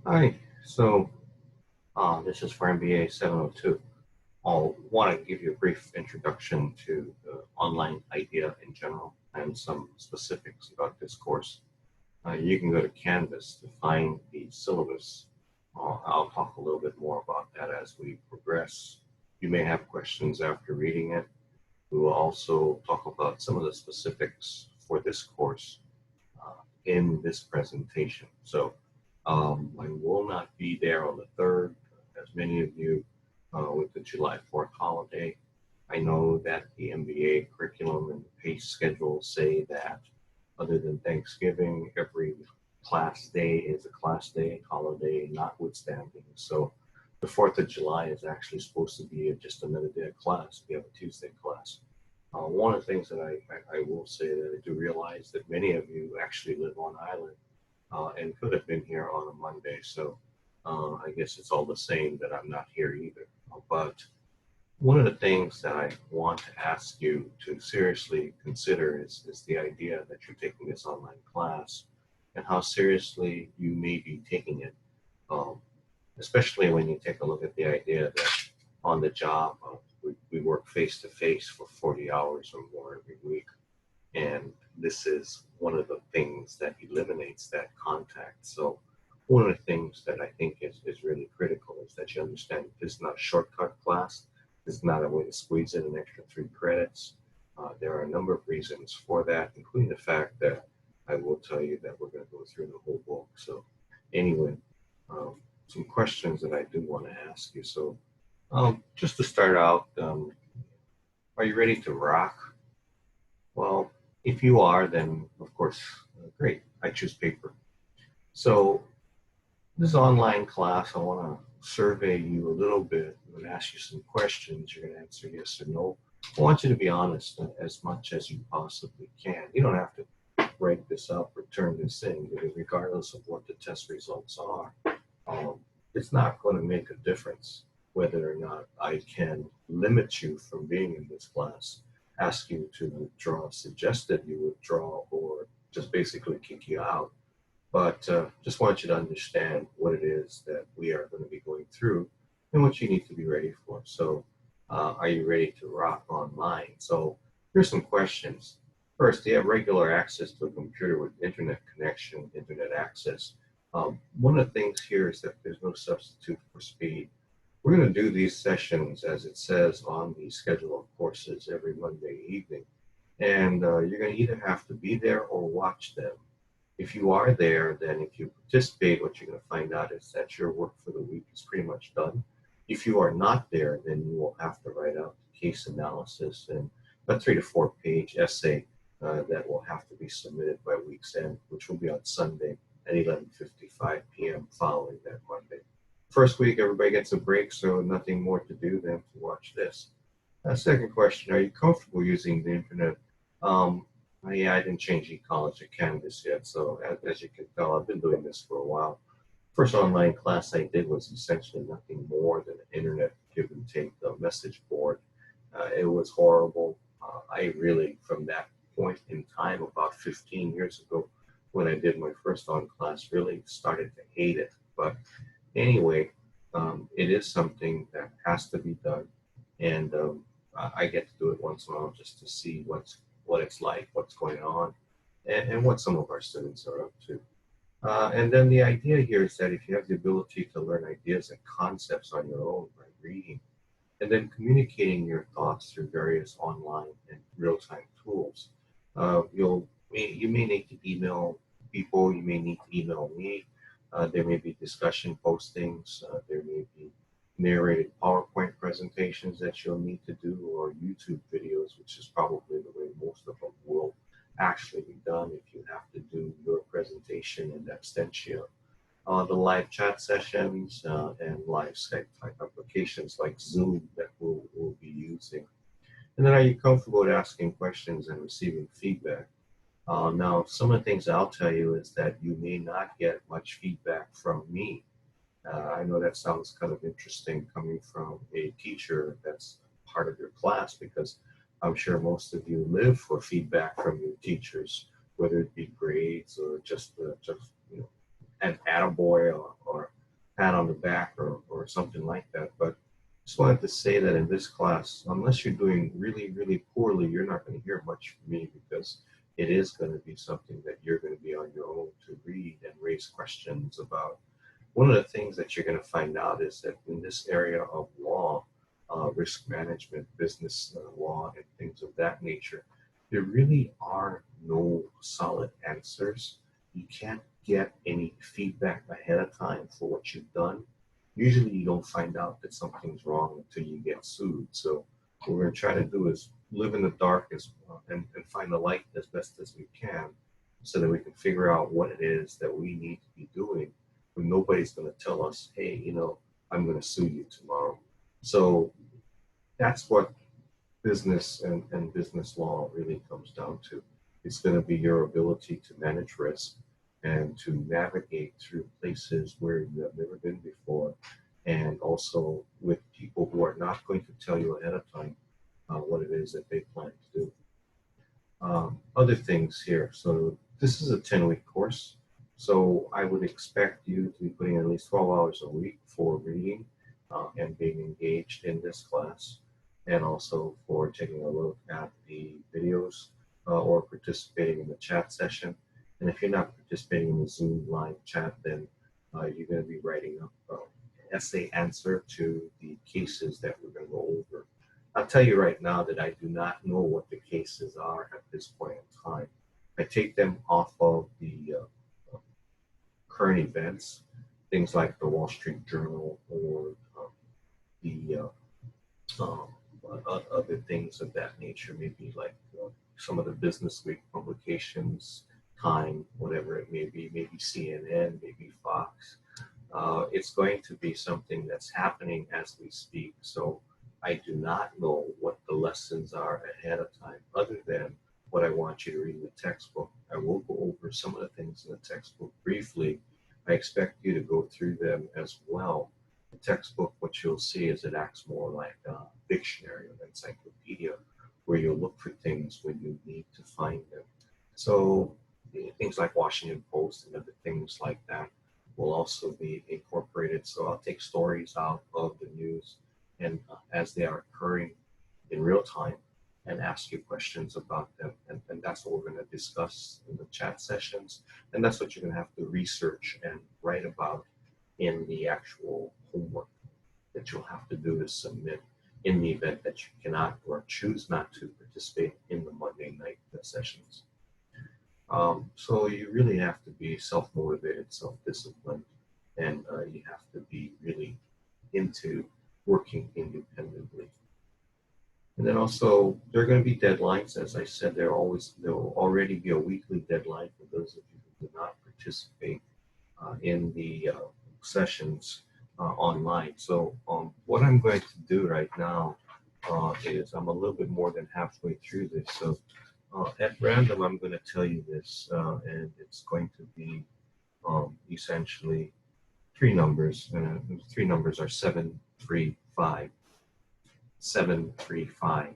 Hi, so this is for MBA 702. I'll want to give you a brief introduction to the online idea in general and some specifics about this course. You can go to Canvas to find the syllabus. I'll talk a little bit more about that as we progress. You may have questions after reading it. We will also talk about some of the specifics for this course in this presentation. So I will not be there on the 3rd, as many of you with the July 4th holiday. I know that the MBA curriculum and the pay schedule say that other than Thanksgiving, every class day is a class day, holiday notwithstanding. So the 4th of July is actually supposed to be just another day of class. We have a Tuesday class. One of the things that I will say that I do realize that many of you actually live on island and could have been here on a Monday. So I guess it's all the same that I'm not here either. But one of the things that I want to ask you to seriously consider is the idea that you're taking this online class and how seriously you may be taking it, um, especially when you take a look at the idea that on the job, we work face to face for 40 hours or more every week. And this is one of the things that eliminates that contact. So one of the things that I think is really critical is that you understand this is not a shortcut class. This is not a way to squeeze in an extra 3 credits. There are a number of reasons for that, including the fact that I will tell you that we're going to go through the whole book. So anyway, um, some questions that I do want to ask you. So just to start out, are you ready to rock? Well, if you are, then of course, great. I choose paper. So this online class, I want to survey you a little bit. I'm going to ask you some questions. You're going to answer yes or no. I want you to be honest as much as you possibly can. You don't have to break this up or turn this in because regardless of what the test results are, um, it's not going to make a difference whether or not I can limit you from being in this class, ask you to withdraw, suggest that you withdraw, or just basically kick you out. But just want you to understand what it is that we are going to be going through and what you need to be ready for. So, are you ready to rock online? So, here's some questions. First, do you have regular access to a computer with internet connection, internet access? One of the things here is that there's no substitute for speed. We're going to do these sessions as it says on the schedule of courses every Monday evening. And you're going to either have to be there or watch them. If you are there, then if you participate, what you're going to find out is that your work for the week is pretty much done. If you are not there, then you will have to write out the case analysis and a 3 to 4 page essay that will have to be submitted by week's end, which will be on Sunday at 11:55 p.m. following that Monday. First week, everybody gets a break, so nothing more to do than to watch this. Second question, are you comfortable using the internet? Um, yeah, I didn't change eCollege to Canvas yet, so as you can tell, I've been doing this for a while. First online class I did was essentially nothing more than an internet give and take message board. It was horrible. I really, from that point in time, about 15 years ago, when I did my first on class, really started to hate it. But anyway, it is something that has to be done, and I get to do it once in a while just to see what it's like, what's going on, and what some of our students are up to. And then the idea here is that if you have the ability to learn ideas and concepts on your own by reading, and then communicating your thoughts through various online and real-time tools, you may need to email people, you may need to email me. There may be discussion postings, there may be narrated PowerPoint presentations that you'll need to do, or YouTube videos, which is probably the way most of them will actually be done if you have to do your presentation in absentia. The live chat sessions and live Skype type applications like Zoom that we'll be using. And then are you comfortable with asking questions and receiving feedback? Now, some of the things I'll tell you is that you may not get much feedback from me. I know that sounds kind of interesting coming from a teacher that's part of your class because I'm sure most of you live for feedback from your teachers, whether it be grades or just you know, an attaboy or pat on the back or something like that. But just wanted to say that in this class, unless you're doing really, really poorly, you're not going to hear much from me because it is going to be something that you're going to be on your own to read and raise questions about. One of the things that you're going to find out is that in this area of law, risk management, business law, and things of that nature, there really are no solid answers. You can't get any feedback ahead of time for what you've done. Usually, you don't find out that something's wrong until you get sued. So, what we're going to try to do is live in the dark and find the light as best as we can so that we can figure out what it is that we need to be doing when nobody's going to tell us, hey, I'm going to sue you tomorrow. So that's what business and business law really comes down to. It's going to be your ability to manage risk and to navigate through places where you have never been before, and also with people who are not going to tell you ahead of time what it is that they plan to do. Other things here. So this is a 10-week course. So I would expect you to be putting at least 12 hours a week for reading and being engaged in this class, and also for taking a look at the videos or participating in the chat session. And if you're not participating in the Zoom live chat, then you're going to be writing up an essay answer to the cases that we're going to go over. I'll tell you right now that I do not know what the cases are at this point in time. I take them off of the current events, things like the Wall Street Journal or the other things of that nature, maybe like some of the Business Week publications, Time, whatever it may be, maybe CNN, maybe Fox. It's going to be something that's happening as we speak. So I do not know what the lessons are ahead of time, other than what I want you to read in the textbook. I will go over some of the things in the textbook briefly. I expect you to go through them as well. The textbook, what you'll see is it acts more like a dictionary or an encyclopedia, where you'll look for things when you need to find them. So things like Washington Post and other things like that will also be incorporated. So I'll take stories out of the news and as they are occurring in real time and ask you questions about them. And that's what we're going to discuss in the chat sessions. And that's what you're going to have to research and write about in the actual homework that you'll have to do to submit in the event that you cannot or choose not to participate in the Monday night sessions. So you really have to be self-motivated, self-disciplined, and you have to be really into working independently. And then also, there are going to be deadlines. As I said, there will already be a weekly deadline for those of you who do not participate in the sessions online. So what I'm going to do right now is I'm a little bit more than halfway through this. So at random, I'm going to tell you this, and it's going to be essentially three numbers. The three numbers are 7, 3, 5. 7, 3, 5.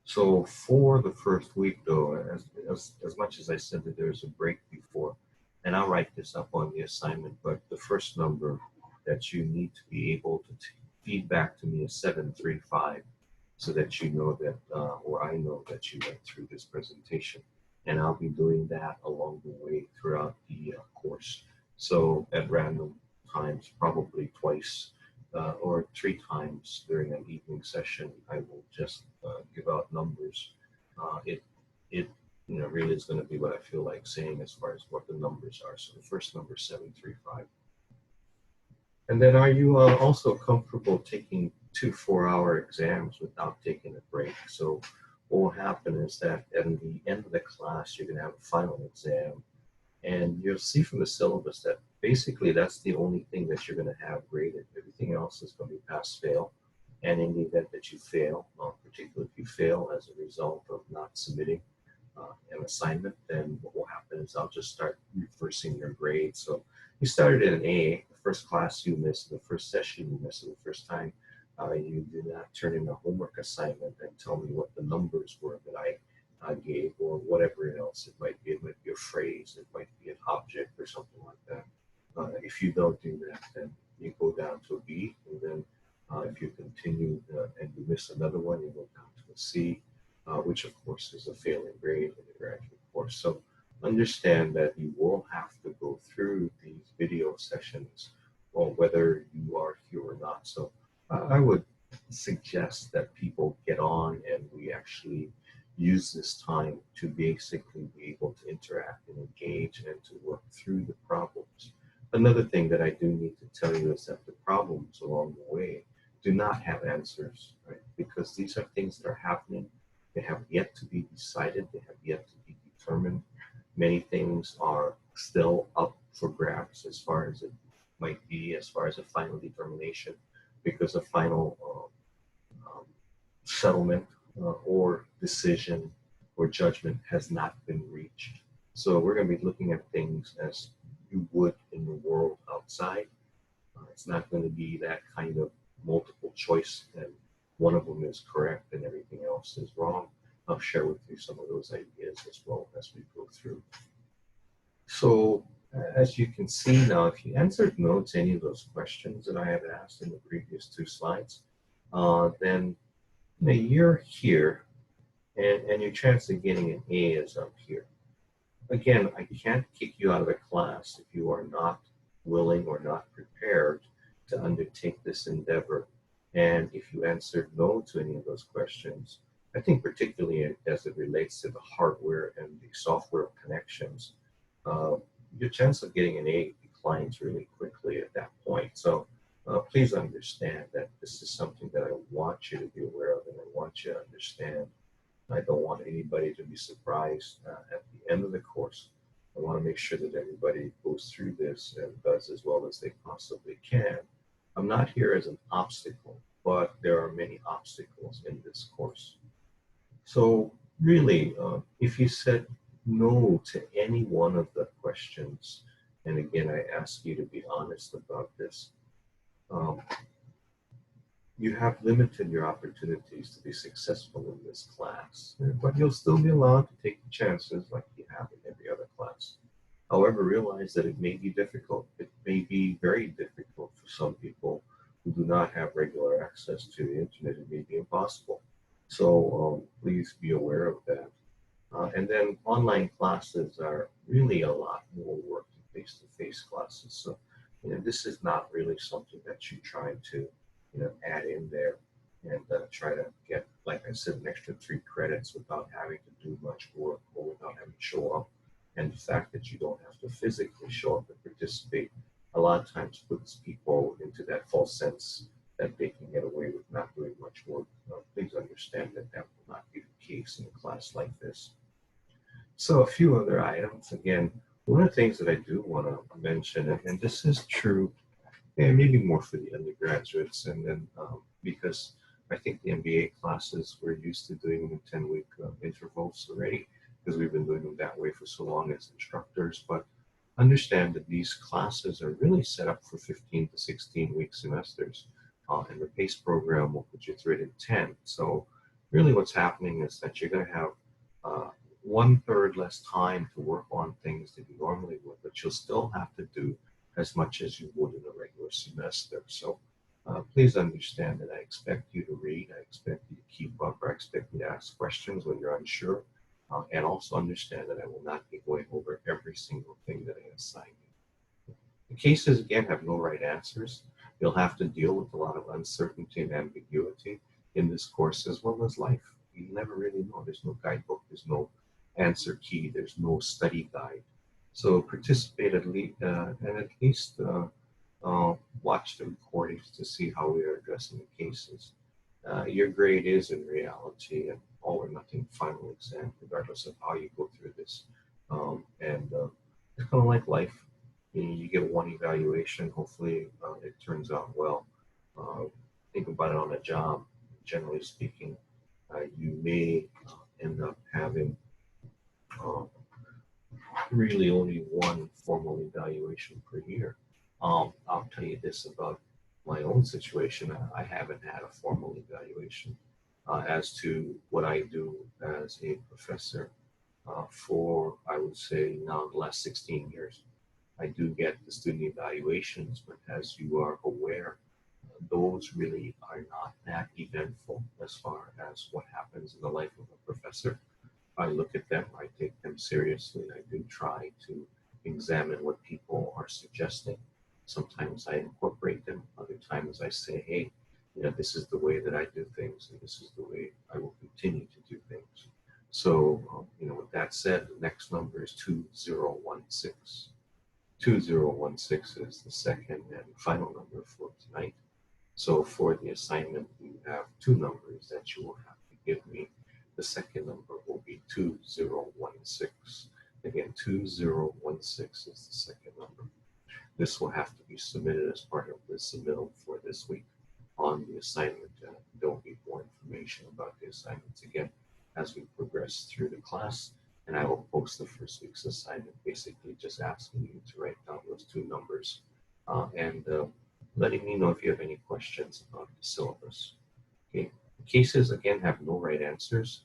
So for the first week, though, as much as I said that there's a break before, and I'll write this up on the assignment, but the first number that you need to be able to feed back to me is 7, 3, 5, so that you know that, or I know that you went through this presentation. And I'll be doing that along the way throughout the course. So at random times, probably twice or 3 times during an evening session, I will just give out numbers. It really is going to be what I feel like saying as far as what the numbers are. So the first number is 735. And then are you also comfortable taking 2 4-hour exams without taking a break? So what will happen is that at the end of the class, you're going to have a final exam. And you'll see from the syllabus that basically that's the only thing that you're going to have graded. Everything else is going to be pass-fail. And in the event that you fail, particularly if you fail as a result of not submitting an assignment, then what will happen is I'll just start reversing your grade. So you started in an A, the first class you missed, the first session you missed, the first time you did not turn in a homework assignment and tell me what the numbers were that I gave, or whatever else it might be. It might be a phrase, it might be an object or something like that. If you don't do that, then miss another one, you go down to a C, which of course is a failing grade in the graduate course. So understand that you will have to go through these video sessions, or whether you are here or not. So I would suggest that people get on and we actually use this time to basically be able to interact and engage and to work through the problems. Another thing that I do need to tell you is that the problems along the way do not have answers, right? Because these are things that are happening. They have yet to be decided. They have yet to be determined. Many things are still up for grabs as far as it might be, as far as a final determination, because a final settlement or decision or judgment has not been reached. So we're going to be looking at things as you would in the world outside. It's not going to be that kind of multiple choice and one of them is correct and everything else is wrong. I'll share with you some of those ideas as well as we go through. So as you can see now, if you answered no to any of those questions that I have asked in the previous two slides, then you're here and your chance of getting an A is up here. Again, I can't kick you out of the class if you are not willing or not prepared to undertake this endeavor. And if you answered no to any of those questions, I think particularly as it relates to the hardware and the software connections, your chance of getting an A declines really quickly at that point. So please understand that this is something that I want you to be aware of and I want you to understand. I don't want anybody to be surprised at the end of the course. I want to make sure that everybody goes through this and does as well as they possibly can. I'm not here as an obstacle, but there are many obstacles in this course. So really, if you said no to any one of the questions, and again, I ask you to be honest about this, you have limited your opportunities to be successful in this class, but you'll still be allowed to take the chances like you have in every other class. However, realize that it may be difficult. It may be very difficult for some people who do not have regular access to the internet. It may be impossible. So please be aware of that. And then online classes are really a lot more work than face-to-face classes. So this is not really something that you try to add in there and try to get, like I said, an extra 3 credits without having to do much work or without having to show up. And the fact that you don't have to physically show up and participate a lot of times puts people into that false sense that they can get away with not doing much work. Please understand that that will not be the case in a class like this. So a few other items. Again, one of the things that I do want to mention, and this is true, and maybe more for the undergraduates, and then because I think the MBA classes, we're used to doing them in 10-week intervals already, because we've been doing them that way for so long as instructors. But understand that these classes are really set up for 15 to 16-week semesters, and the PACE program will put you through it in 10. So really what's happening is that you're going to have 1/3 less time to work on things that you normally would, but you'll still have to do as much as you would in a regular semester. So please understand that I expect you to read, I expect you to keep up, I expect you to ask questions when you're unsure, and also understand that I will not be going over every single thing that I assign you. The cases, again, have no right answers. You'll have to deal with a lot of uncertainty and ambiguity in this course as well as life. You never really know. There's no guidebook, there's no answer key, there's no study guide. So participate and at least watch the recordings to see how we are addressing the cases. Your grade is in reality an all or nothing final exam, regardless of how you go through this. It's kind of like life. You get one evaluation. Hopefully it turns out well. Think about it on a job. Generally speaking, you may end up having really only one formal evaluation per year. I'll tell you this about my own situation. I haven't had a formal evaluation as to what I do as a professor for, I would say, now the last 16 years. I do get the student evaluations, but as you are aware, those really are not that eventful as far as what happens in the life of a professor. I look at them, I take them seriously. I do try to examine what people are suggesting. Sometimes I incorporate them, other times I say, hey, this is the way that I do things, and this is the way I will continue to do things. So, with that said, the next number is 2016. 2016 is the second and final number for tonight. So for the assignment, you have two numbers that you will have to give me. The second number will be 2016. Again, 2016 is the second number. This will have to be submitted as part of the submittal for this week on the assignment. There will be more information about the assignments again as we progress through the class. And I will post the first week's assignment, basically just asking you to write down those two numbers and letting me know if you have any questions about the syllabus. Okay. Cases, again, have no right answers.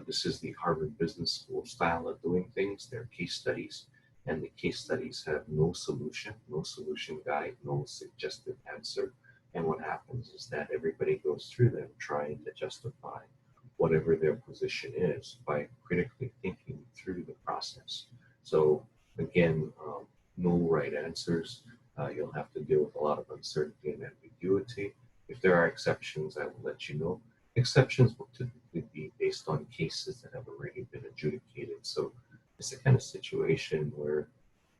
This is the Harvard Business School style of doing things. They're case studies, and the case studies have no solution guide, no suggested answer. And what happens is that everybody goes through them trying to justify whatever their position is by critically thinking through the process. So again, no right answers. You'll have to deal with a lot of uncertainty and ambiguity. If there are exceptions, I will let you know. Exceptions will typically be based on cases that have already been adjudicated. So it's the kind of situation where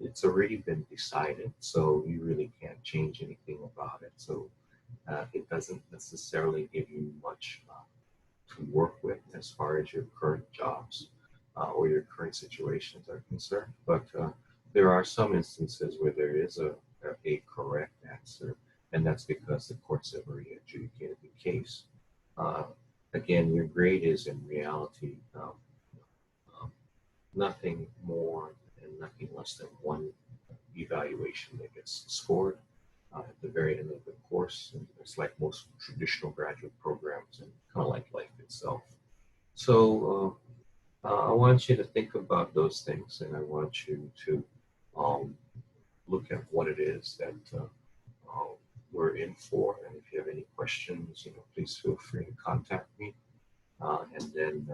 it's already been decided, so you really can't change anything about it. So it doesn't necessarily give you much to work with as far as your current jobs or your current situations are concerned. But there are some instances where there is a correct answer, and that's because the courts have already adjudicated the case. Again, your grade is in reality nothing more and nothing less than one evaluation that gets scored at the very end of the course. And it's like most traditional graduate programs and kind of like life itself. So I want you to think about those things, and I want you to look at what it is that we're in for. And if you have any questions, please feel free to contact me. And then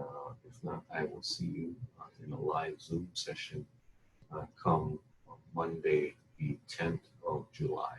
if not, I will see you in a live Zoom session come Monday, the 10th of July.